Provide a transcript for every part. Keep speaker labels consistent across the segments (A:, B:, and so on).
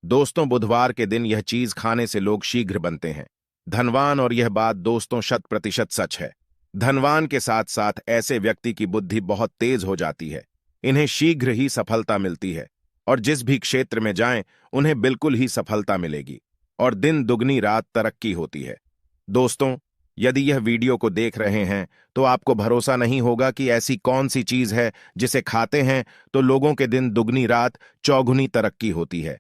A: दोस्तों, बुधवार के दिन यह चीज खाने से लोग शीघ्र बनते हैं धनवान। और यह बात दोस्तों 100% सच है। धनवान के साथ साथ ऐसे व्यक्ति की बुद्धि बहुत तेज हो जाती है। इन्हें शीघ्र ही सफलता मिलती है और जिस भी क्षेत्र में जाएं उन्हें बिल्कुल ही सफलता मिलेगी और दिन दुगनी रात तरक्की होती है। दोस्तों, यदि यह वीडियो को देख रहे हैं तो आपको भरोसा नहीं होगा कि ऐसी कौन सी चीज है जिसे खाते हैं तो लोगों के दिन दुगनी रात चौगुनी तरक्की होती है।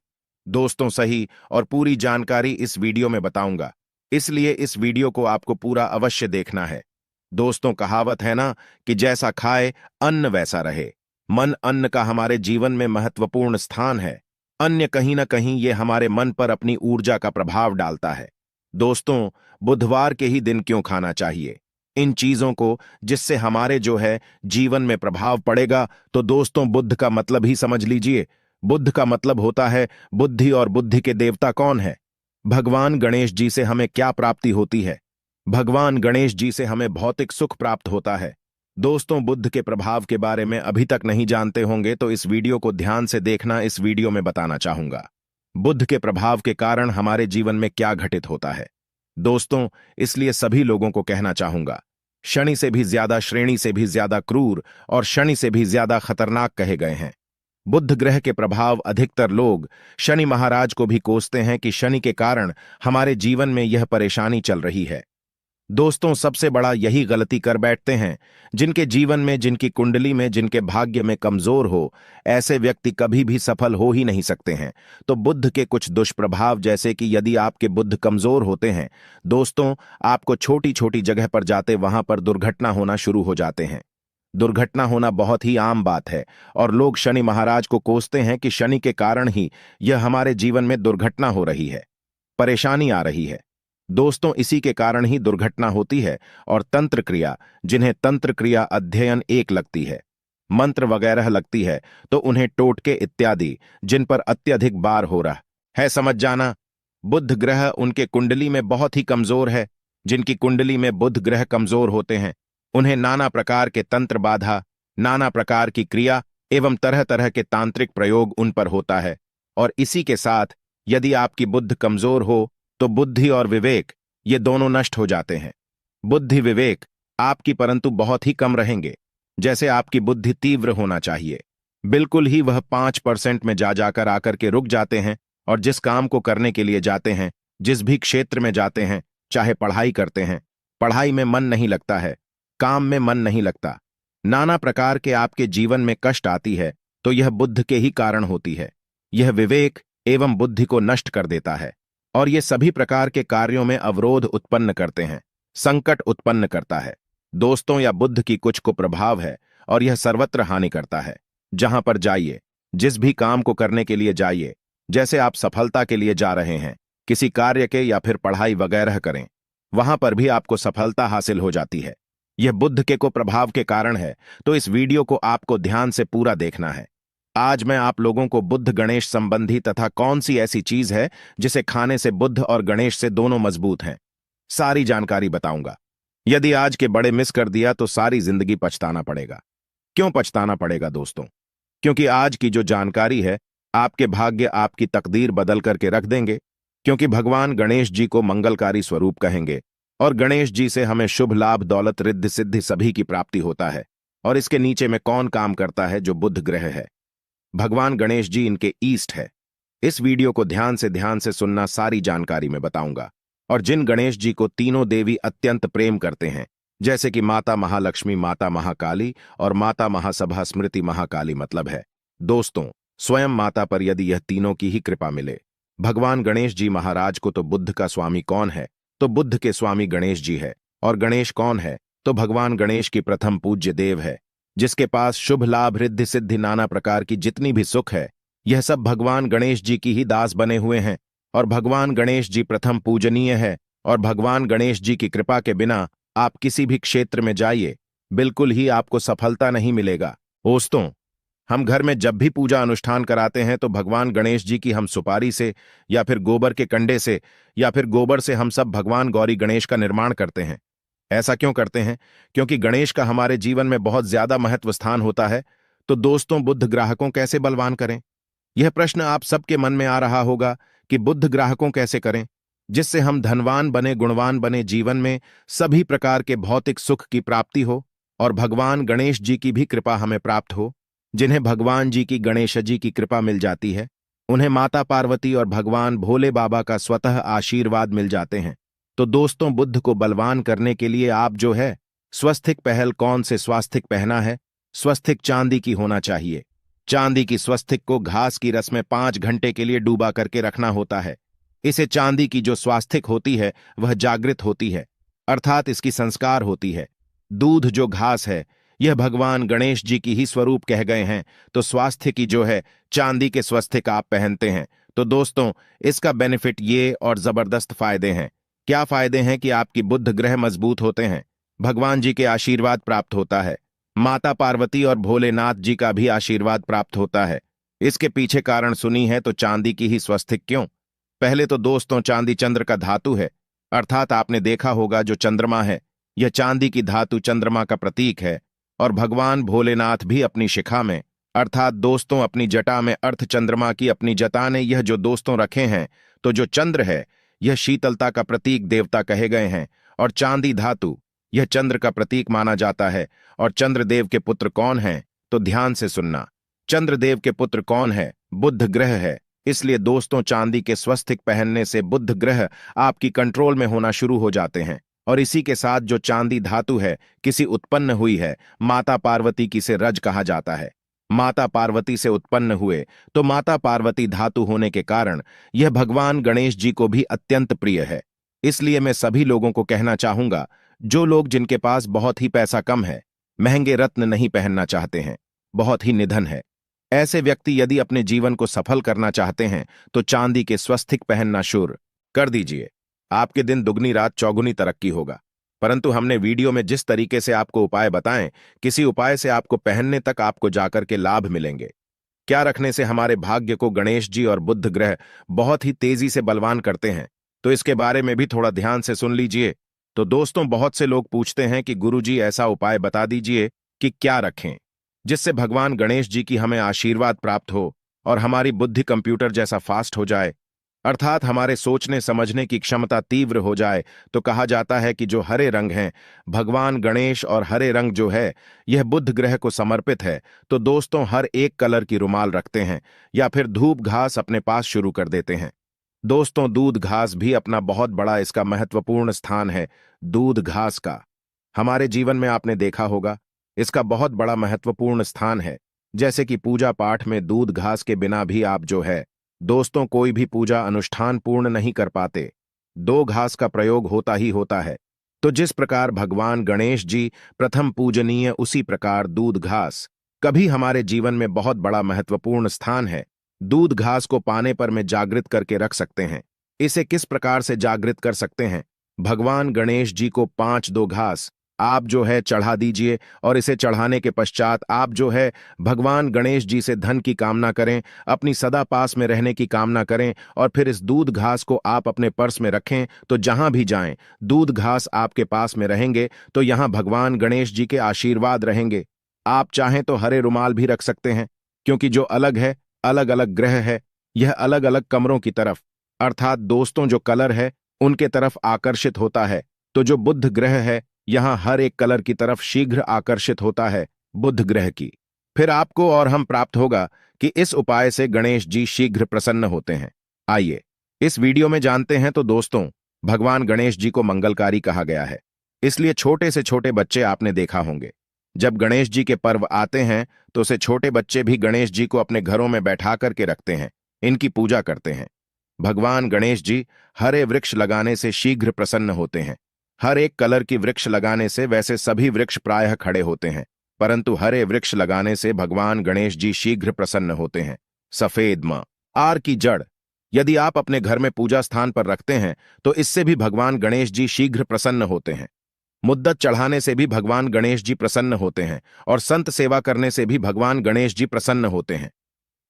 A: दोस्तों, सही और पूरी जानकारी इस वीडियो में बताऊंगा, इसलिए इस वीडियो को आपको पूरा अवश्य देखना है। दोस्तों, कहावत है ना कि जैसा खाए अन्न वैसा रहे। मन अन्न का हमारे जीवन में महत्वपूर्ण स्थान है। अन्य कहीं ना कहीं ये हमारे मन पर अपनी ऊर्जा का प्रभाव डालता है। दोस्तों, बुधवार के ही दिन क्यों खाना चाहिए इन चीजों को जिससे हमारे जो है जीवन में प्रभाव पड़ेगा? तो दोस्तों, बुद्ध का मतलब ही समझ लीजिए। बुद्ध का मतलब होता है बुद्धि। और बुद्धि के देवता कौन है? भगवान गणेश जी से हमें क्या प्राप्ति होती है? भगवान गणेश जी से हमें भौतिक सुख प्राप्त होता है। दोस्तों, बुद्ध के प्रभाव के बारे में अभी तक नहीं जानते होंगे तो इस वीडियो को ध्यान से देखना। इस वीडियो में बताना चाहूंगा बुद्ध के प्रभाव के कारण हमारे जीवन में क्या घटित होता है। दोस्तों, इसलिए सभी लोगों को कहना चाहूंगा, शनि से भी ज्यादा, श्रेणी से भी ज्यादा क्रूर और शनि से भी ज्यादा खतरनाक कहे गए हैं। बुध ग्रह के प्रभाव अधिकतर लोग शनि महाराज को भी कोसते हैं कि शनि के कारण हमारे जीवन में यह परेशानी चल रही है। दोस्तों, सबसे बड़ा यही गलती कर बैठते हैं जिनके जीवन में, जिनकी कुंडली में, जिनके भाग्य में कमजोर हो, ऐसे व्यक्ति कभी भी सफल हो ही नहीं सकते हैं। तो बुद्ध के कुछ दुष्प्रभाव, जैसे कि यदि आपके बुद्ध कमजोर होते हैं दोस्तों, आपको छोटी छोटी जगह पर जाते वहां पर दुर्घटना होना शुरू हो जाते हैं। दुर्घटना होना बहुत ही आम बात है और लोग शनि महाराज को कोसते हैं कि शनि के कारण ही यह हमारे जीवन में दुर्घटना हो रही है, परेशानी आ रही है। दोस्तों, इसी के कारण ही दुर्घटना होती है। और तंत्र क्रिया, जिन्हें तंत्र क्रिया अध्ययन एक लगती है, मंत्र वगैरह लगती है, तो उन्हें टोटके इत्यादि जिन पर अत्यधिक बार हो रहा है, समझ जाना। बुध ग्रह उनके कुंडली में बहुत ही कमजोर है। जिनकी कुंडली में बुध ग्रह कमजोर होते हैं उन्हें नाना प्रकार के तंत्र बाधा, नाना प्रकार की क्रिया एवं तरह तरह के तांत्रिक प्रयोग उन पर होता है। और इसी के साथ यदि आपकी बुद्ध कमजोर हो तो बुद्धि और विवेक ये दोनों नष्ट हो जाते हैं। बुद्धि विवेक आपकी परंतु बहुत ही कम रहेंगे। जैसे आपकी बुद्धि तीव्र होना चाहिए, बिल्कुल ही वह 5% में जा जाकर आकर के रुक जाते हैं। और जिस काम को करने के लिए जाते हैं, जिस भी क्षेत्र में जाते हैं, चाहे पढ़ाई करते हैं, पढ़ाई में मन नहीं लगता है, काम में मन नहीं लगता, नाना प्रकार के आपके जीवन में कष्ट आती है, तो यह बुद्ध के ही कारण होती है। यह विवेक एवं बुद्धि को नष्ट कर देता है और ये सभी प्रकार के कार्यों में अवरोध उत्पन्न करते हैं, संकट उत्पन्न करता है। दोस्तों, या बुद्ध की कुछ को प्रभाव है और यह सर्वत्र हानि करता है। जहां पर जाइए, जिस भी काम को करने के लिए जाइए, जैसे आप सफलता के लिए जा रहे हैं, किसी कार्य के या फिर पढ़ाई वगैरह करें, वहां पर भी आपको सफलता हासिल हो जाती है। यह बुद्ध के को प्रभाव के कारण है। तो इस वीडियो को आपको ध्यान से पूरा देखना है। आज मैं आप लोगों को बुद्ध गणेश संबंधी तथा कौन सी ऐसी चीज है जिसे खाने से बुद्ध और गणेश से दोनों मजबूत हैं, सारी जानकारी बताऊंगा। यदि आज के बड़े मिस कर दिया तो सारी जिंदगी पछताना पड़ेगा। क्यों पछताना पड़ेगा दोस्तों? क्योंकि आज की जो जानकारी है आपके भाग्य, आपकी तकदीर बदल करके रख देंगे। क्योंकि भगवान गणेश जी को मंगलकारी स्वरूप कहेंगे और गणेश जी से हमें शुभ लाभ, दौलत, रिद्धि सिद्धि सभी की प्राप्ति होता है। और इसके नीचे में कौन काम करता है? जो बुध ग्रह है, भगवान गणेश जी इनके ईस्ट है। इस वीडियो को ध्यान से सुनना, सारी जानकारी में बताऊंगा। और जिन गणेश जी को तीनों देवी अत्यंत प्रेम करते हैं, जैसे कि माता महालक्ष्मी, माता महाकाली और माता महासभा स्मृति महाकाली, मतलब है दोस्तों स्वयं माता पर यदि यह तीनों की ही कृपा मिले। भगवान गणेश जी महाराज को तो बुद्ध का स्वामी कौन है? तो बुद्ध के स्वामी गणेश जी है। और गणेश कौन है? तो भगवान गणेश की प्रथम पूज्य देव है, जिसके पास शुभ लाभ, रिद्धि सिद्धि, नाना प्रकार की जितनी भी सुख है, यह सब भगवान गणेश जी की ही दास बने हुए हैं। और भगवान गणेश जी प्रथम पूजनीय है। और भगवान गणेश जी की कृपा के बिना आप किसी भी क्षेत्र में जाइए, बिल्कुल ही आपको सफलता नहीं मिलेगा। दोस्तों, हम घर में जब भी पूजा अनुष्ठान कराते हैं तो भगवान गणेश जी की हम सुपारी से या फिर गोबर के कंडे से या फिर गोबर से हम सब भगवान गौरी गणेश का निर्माण करते हैं। ऐसा क्यों करते हैं? क्योंकि गणेश का हमारे जीवन में बहुत ज्यादा महत्व स्थान होता है। तो दोस्तों, बुद्ध ग्राहकों कैसे बलवान करें? यह प्रश्न आप सबके मन में आ रहा होगा कि बुद्ध ग्राहकों कैसे करें जिससे हम धनवान बने, गुणवान बने, जीवन में सभी प्रकार के भौतिक सुख की प्राप्ति हो और भगवान गणेश जी की भी कृपा हमें प्राप्त हो। जिन्हें भगवान जी की, गणेश जी की कृपा मिल जाती है, उन्हें माता पार्वती और भगवान भोले बाबा का स्वतः आशीर्वाद मिल जाते हैं। तो दोस्तों, बुद्ध को बलवान करने के लिए आप जो है स्वस्तिक पहल कौन से स्वास्तिक पहना है? स्वस्तिक चांदी की होना चाहिए। चांदी की स्वस्तिक को घास की रस में 5 घंटे के लिए डूबा करके रखना होता है। इसे चांदी की जो स्वास्तिक होती है वह जागृत होती है, अर्थात इसकी संस्कार होती है। दूध जो घास है यह भगवान गणेश जी की ही स्वरूप कह गए हैं, तो स्वास्थ्य की जो है चांदी के स्वस्तिक आप पहनते हैं। तो दोस्तों, इसका बेनिफिट ये और जबरदस्त फायदे हैं। क्या फायदे हैं कि आपकी बुद्ध ग्रह मजबूत होते हैं, भगवान जी के आशीर्वाद प्राप्त होता है, माता पार्वती और भोलेनाथ जी का भी आशीर्वाद प्राप्त होता है। इसके पीछे कारण सुनी है तो चांदी की ही स्वस्तिक क्यों? पहले तो दोस्तों, चांदी चंद्र का धातु है, अर्थात आपने देखा होगा जो चंद्रमा है यह चांदी की धातु चंद्रमा का प्रतीक है। और भगवान भोलेनाथ भी अपनी शिखा में, अर्थात दोस्तों अपनी जटा में अर्थ चंद्रमा की अपनी जटा ने यह जो दोस्तों रखे हैं, तो जो चंद्र है यह शीतलता का प्रतीक देवता कहे गए हैं और चांदी धातु यह चंद्र का प्रतीक माना जाता है। और चंद्रदेव के पुत्र कौन हैं? तो ध्यान से सुनना, चंद्रदेव के पुत्र कौन है? बुद्ध ग्रह है। इसलिए दोस्तों, चांदी के स्वस्तिक पहनने से बुद्ध ग्रह आपकी कंट्रोल में होना शुरू हो जाते हैं। और इसी के साथ जो चांदी धातु है किसी उत्पन्न हुई है, माता पार्वती की से रज कहा जाता है। माता पार्वती से उत्पन्न हुए तो माता पार्वती धातु होने के कारण यह भगवान गणेश जी को भी अत्यंत प्रिय है। इसलिए मैं सभी लोगों को कहना चाहूंगा, जो लोग जिनके पास बहुत ही पैसा कम है, महंगे रत्न नहीं पहनना चाहते हैं, बहुत ही निधन है, ऐसे व्यक्ति यदि अपने जीवन को सफल करना चाहते हैं तो चांदी के स्वस्तिक पहनना शुरू कर दीजिए। आपके दिन दुगनी रात चौगुनी तरक्की होगा। परंतु हमने वीडियो में जिस तरीके से आपको उपाय बताएं, किसी उपाय से आपको पहनने तक आपको जाकर के लाभ मिलेंगे। क्या रखने से हमारे भाग्य को गणेश जी और बुद्ध ग्रह बहुत ही तेजी से बलवान करते हैं, तो इसके बारे में भी थोड़ा ध्यान से सुन लीजिए। तो दोस्तों, बहुत से लोग पूछते हैं कि गुरुजी ऐसा उपाय बता दीजिए कि क्या रखें जिससे भगवान गणेश जी की हमें आशीर्वाद प्राप्त हो और हमारी बुद्धि कंप्यूटर जैसा फास्ट हो जाए, अर्थात हमारे सोचने समझने की क्षमता तीव्र हो जाए। तो कहा जाता है कि जो हरे रंग हैं, भगवान गणेश और हरे रंग जो है यह बुद्ध ग्रह को समर्पित है। तो दोस्तों, हर एक कलर की रुमाल रखते हैं या फिर धूप घास अपने पास शुरू कर देते हैं। दोस्तों, दूध घास भी अपना बहुत बड़ा इसका महत्वपूर्ण स्थान है। दूध घास का हमारे जीवन में आपने देखा होगा, इसका बहुत बड़ा महत्वपूर्ण स्थान है। जैसे कि पूजा पाठ में दूध घास के बिना भी आप जो है दोस्तों कोई भी पूजा अनुष्ठान पूर्ण नहीं कर पाते, 2 घास का प्रयोग होता ही होता है। तो जिस प्रकार भगवान गणेश जी प्रथम पूजनीय, उसी प्रकार दूध घास कभी हमारे जीवन में बहुत बड़ा महत्वपूर्ण स्थान है। दूध घास को पाने पर में जागृत करके रख सकते हैं। इसे किस प्रकार से जागृत कर सकते हैं? भगवान गणेश जी को 5 घास आप जो है चढ़ा दीजिए और इसे चढ़ाने के पश्चात आप जो है भगवान गणेश जी से धन की कामना करें, अपनी सदा पास में रहने की कामना करें और फिर इस दूध घास को आप अपने पर्स में रखें। तो जहां भी जाएं, दूध घास आपके पास में रहेंगे तो यहां भगवान गणेश जी के आशीर्वाद रहेंगे। आप चाहें तो हरे रुमाल भी रख सकते हैं, क्योंकि जो अलग है, अलग अलग ग्रह है, यह अलग अलग कमरों की तरफ, अर्थात दोस्तों जो कलर है उनके तरफ आकर्षित होता है। तो जो बुद्ध ग्रह है यहां हर एक कलर की तरफ शीघ्र आकर्षित होता है बुद्ध ग्रह की। फिर आपको और हम प्राप्त होगा कि इस उपाय से गणेश जी शीघ्र प्रसन्न होते हैं। आइए इस वीडियो में जानते हैं। तो दोस्तों, भगवान गणेश जी को मंगलकारी कहा गया है, इसलिए छोटे से छोटे बच्चे आपने देखा होंगे, जब गणेश जी के पर्व आते हैं तो उसे छोटे बच्चे भी गणेश जी को अपने घरों में बैठा करके रखते हैं, इनकी पूजा करते हैं। भगवान गणेश जी हरे वृक्ष लगाने से शीघ्र प्रसन्न होते हैं। हर एक कलर की वृक्ष लगाने से वैसे सभी वृक्ष प्रायः खड़े होते हैं, परंतु हरे वृक्ष लगाने से भगवान गणेश जी शीघ्र प्रसन्न होते हैं। सफेद म आर की जड़ यदि आप अपने घर में पूजा स्थान पर रखते हैं तो इससे भी भगवान गणेश जी शीघ्र प्रसन्न होते हैं। मुद्दत चढ़ाने से भी भगवान गणेश जी प्रसन्न होते हैं और संत सेवा करने से भी भगवान गणेश जी प्रसन्न होते हैं।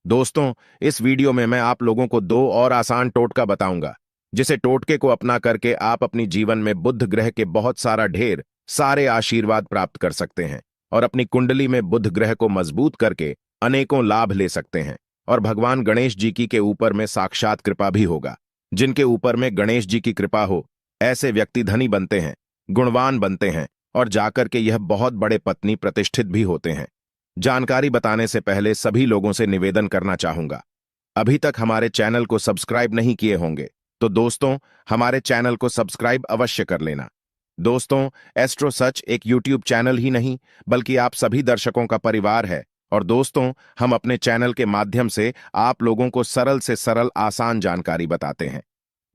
A: दोस्तों, इस वीडियो में मैं आप लोगों को 2 और आसान टोटका बताऊंगा, जिसे टोटके को अपना करके आप अपनी जीवन में बुद्ध ग्रह के बहुत ढेर सारे आशीर्वाद प्राप्त कर सकते हैं और अपनी कुंडली में बुद्ध ग्रह को मजबूत करके अनेकों लाभ ले सकते हैं। और भगवान गणेश जी की के ऊपर में साक्षात कृपा भी होगा। जिनके ऊपर में गणेश जी की कृपा हो, ऐसे व्यक्ति धनी बनते हैं, गुणवान बनते हैं और जाकर के यह बहुत बड़े पत्नी प्रतिष्ठित भी होते हैं। जानकारी बताने से पहले सभी लोगों से निवेदन करना चाहूंगा, अभी तक हमारे चैनल को सब्सक्राइब नहीं किए होंगे तो दोस्तों हमारे चैनल को सब्सक्राइब अवश्य कर लेना। दोस्तों, एस्ट्रो सच एक यूट्यूब चैनल ही नहीं बल्कि आप सभी दर्शकों का परिवार है। और दोस्तों, हम अपने चैनल के माध्यम से आप लोगों को सरल से सरल आसान जानकारी बताते हैं।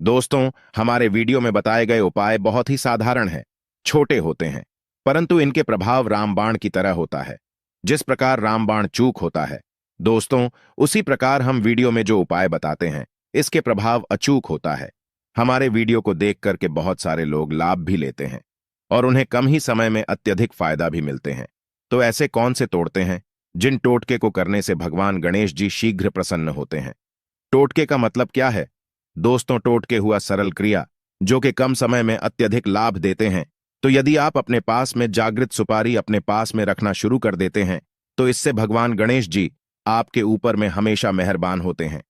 A: दोस्तों, हमारे वीडियो में बताए गए उपाय बहुत ही साधारण हैं, छोटे होते हैं, परंतु इनके प्रभाव रामबाण की तरह होता है। जिस प्रकार रामबाण चूक होता है दोस्तों, उसी प्रकार हम वीडियो में जो उपाय बताते हैं इसके प्रभाव अचूक होता है। हमारे वीडियो को देख करके बहुत सारे लोग लाभ भी लेते हैं और उन्हें कम ही समय में अत्यधिक फायदा भी मिलते हैं। तो ऐसे कौन से तोड़ते हैं जिन टोटके को करने से भगवान गणेश जी शीघ्र प्रसन्न होते हैं? टोटके का मतलब क्या है दोस्तों? टोटके हुआ सरल क्रिया जो कि कम समय में अत्यधिक लाभ देते हैं। तो यदि आप अपने पास में जागृत सुपारी अपने पास में रखना शुरू कर देते हैं तो इससे भगवान गणेश जी आपके ऊपर में हमेशा मेहरबान होते हैं।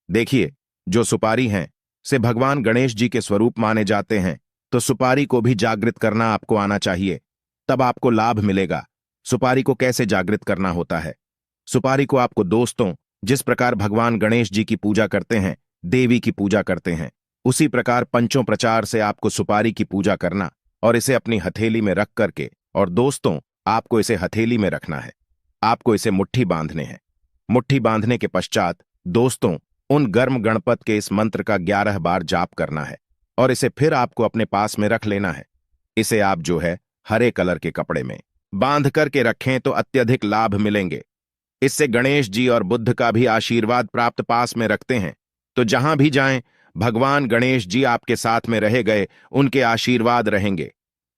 A: देखिए, जो सुपारी हैं से भगवान गणेश जी के स्वरूप माने जाते हैं, तो सुपारी को भी जागृत करना आपको आना चाहिए, तब आपको लाभ मिलेगा। सुपारी को कैसे जागृत करना होता है? सुपारी को आपको दोस्तों जिस प्रकार भगवान गणेश जी की पूजा करते हैं, देवी की पूजा करते हैं, उसी प्रकार पंचों प्रचार से आपको सुपारी की पूजा करना और इसे अपनी हथेली में रख करके, और दोस्तों आपको इसे हथेली में रखना है, आपको इसे मुट्ठी बांधने हैं। मुट्ठी बांधने के पश्चात दोस्तों उन गर्म गणपत के इस मंत्र का 11 बार जाप करना है और इसे फिर आपको अपने पास में रख लेना है। इसे आप जो है हरे कलर के कपड़े में बांध करके रखें तो अत्यधिक लाभ मिलेंगे। इससे गणेश जी और बुद्ध का भी आशीर्वाद प्राप्त पास में रखते हैं, तो जहां भी जाएं भगवान गणेश जी आपके साथ में रहे गए उनके आशीर्वाद रहेंगे।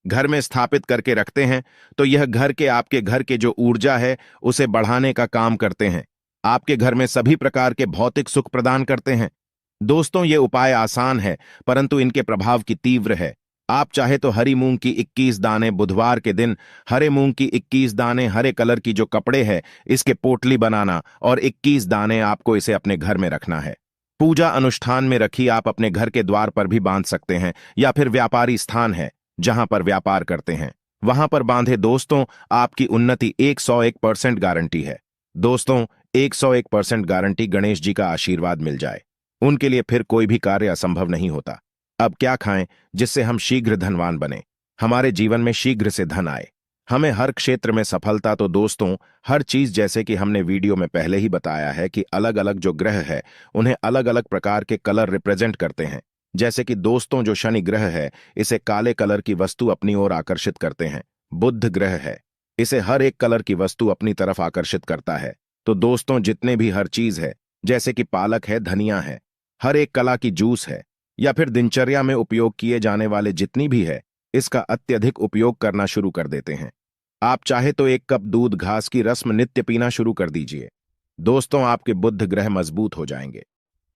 A: घर में स्थापित करके रखते हैं तो यह घर के आपके घर के जो ऊर्जा है उसे बढ़ाने का काम करते हैं, आपके घर में सभी प्रकार के भौतिक सुख प्रदान करते हैं। दोस्तों, ये उपाय आसान है परंतु इनके प्रभाव की तीव्र है। आप चाहे तो हरी मूंग की 21 दाने बुधवार के दिन हरे मूंग की 21 दाने हरे कलर की जो कपड़े है इसके पोटली बनाना और 21 दाने आपको इसे अपने घर में रखना है। पूजा अनुष्ठान में रखी आप अपने घर के द्वार पर भी बांध सकते हैं या फिर व्यापारी स्थान है जहां पर व्यापार करते हैं वहां पर बांधे। दोस्तों, आपकी उन्नति 101% गारंटी है। दोस्तों, 101% गारंटी गणेश जी का आशीर्वाद मिल जाए, उनके लिए फिर कोई भी कार्य असंभव नहीं होता। अब क्या खाएं जिससे हम शीघ्र धनवान बने, हमारे जीवन में शीघ्र से धन आए, हमें हर क्षेत्र में सफलता? तो दोस्तों, हर चीज जैसे कि हमने वीडियो में पहले ही बताया है कि अलग अलग जो ग्रह है उन्हें अलग अलग प्रकार के कलर रिप्रेजेंट करते हैं। जैसे कि दोस्तों जो शनि ग्रह है इसे काले कलर की वस्तु अपनी ओर आकर्षित करते हैं। बुध ग्रह है, इसे हर एक कलर की वस्तु अपनी तरफ आकर्षित करता है। तो दोस्तों, जितने भी हर चीज है जैसे कि पालक है, धनिया है, हर एक कला की जूस है या फिर दिनचर्या में उपयोग किए जाने वाले जितनी भी है इसका अत्यधिक उपयोग करना शुरू कर देते हैं। आप चाहे तो 1 कप दूध घास की रस्म नित्य पीना शुरू कर दीजिए। दोस्तों, आपके बुध ग्रह मजबूत हो जाएंगे,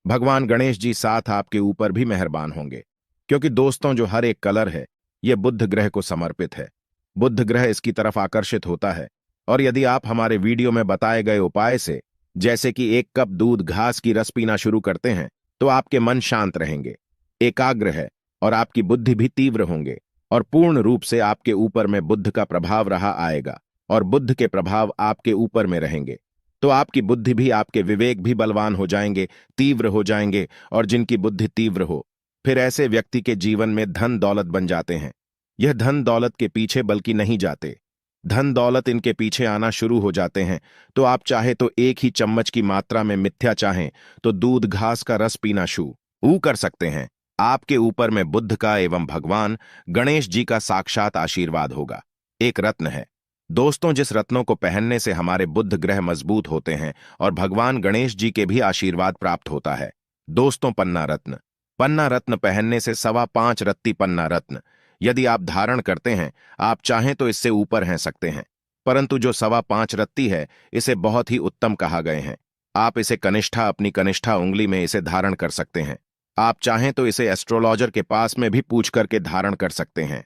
A: भगवान गणेश जी साथ आपके ऊपर भी मेहरबान होंगे, क्योंकि दोस्तों जो हर एक कलर है यह बुध ग्रह को समर्पित है। बुध ग्रह इसकी तरफ आकर्षित होता है और यदि आप हमारे वीडियो में बताए गए उपाय से जैसे कि 1 कप दूध घास की रस पीना शुरू करते हैं तो आपके मन शांत रहेंगे, एकाग्र है और आपकी बुद्धि भी तीव्र होंगे और पूर्ण रूप से आपके ऊपर में बुद्ध का प्रभाव रहा आएगा और बुद्ध के प्रभाव आपके ऊपर में रहेंगे। तो आपकी बुद्धि भी, आपके विवेक भी बलवान हो जाएंगे, तीव्र हो जाएंगे। और जिनकी बुद्धि तीव्र हो फिर ऐसे व्यक्ति के जीवन में धन दौलत बन जाते हैं। यह धन दौलत के पीछे बल्कि नहीं जाते, धन दौलत इनके पीछे आना शुरू हो जाते हैं। तो आप चाहे तो 1 ही चम्मच की मात्रा में मिथ्या चाहें तो दूध घास का रस पीना शुरू कर सकते हैं। आपके ऊपर में बुद्ध का एवं भगवान गणेश जी का साक्षात आशीर्वाद होगा। एक रत्न है दोस्तों, जिस रत्नों को पहनने से हमारे बुद्ध ग्रह मजबूत होते हैं और भगवान गणेश जी के भी आशीर्वाद प्राप्त होता है। दोस्तों, पन्ना रत्न। पन्ना रत्न पहनने से 5.25 रत्ती पन्ना रत्न यदि आप धारण करते हैं, आप चाहें तो इससे ऊपर हैं सकते हैं, परंतु जो 5.25 रत्ती है इसे बहुत ही उत्तम कहा गए हैं। आप इसे कनिष्ठा, अपनी कनिष्ठा उंगली में इसे धारण कर सकते हैं। आप चाहें तो इसे एस्ट्रोलॉजर के पास में भी पूछ करके धारण कर सकते हैं।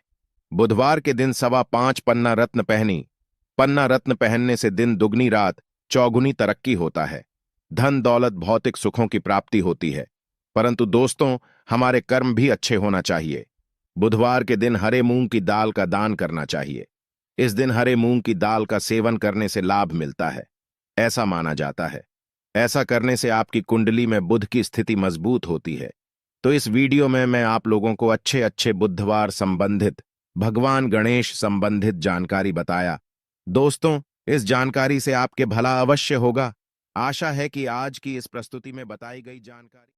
A: बुधवार के दिन 5.25 पन्ना रत्न पहनी। पन्ना रत्न पहनने से दिन दुगनी रात चौगुनी तरक्की होता है। धन दौलत भौतिक सुखों की प्राप्ति होती है, परंतु दोस्तों हमारे कर्म भी अच्छे होना चाहिए। बुधवार के दिन हरे मूंग की दाल का दान करना चाहिए। इस दिन हरे मूंग की दाल का सेवन करने से लाभ मिलता है, ऐसा माना जाता है। ऐसा करने से आपकी कुंडली में बुध की स्थिति मजबूत होती है। तो इस वीडियो में मैं आप लोगों को अच्छे अच्छे बुधवार संबंधित, भगवान गणेश संबंधित जानकारी बताया। दोस्तों, इस जानकारी से आपके भला अवश्य होगा। आशा है कि आज की इस प्रस्तुति में बताई गई जानकारी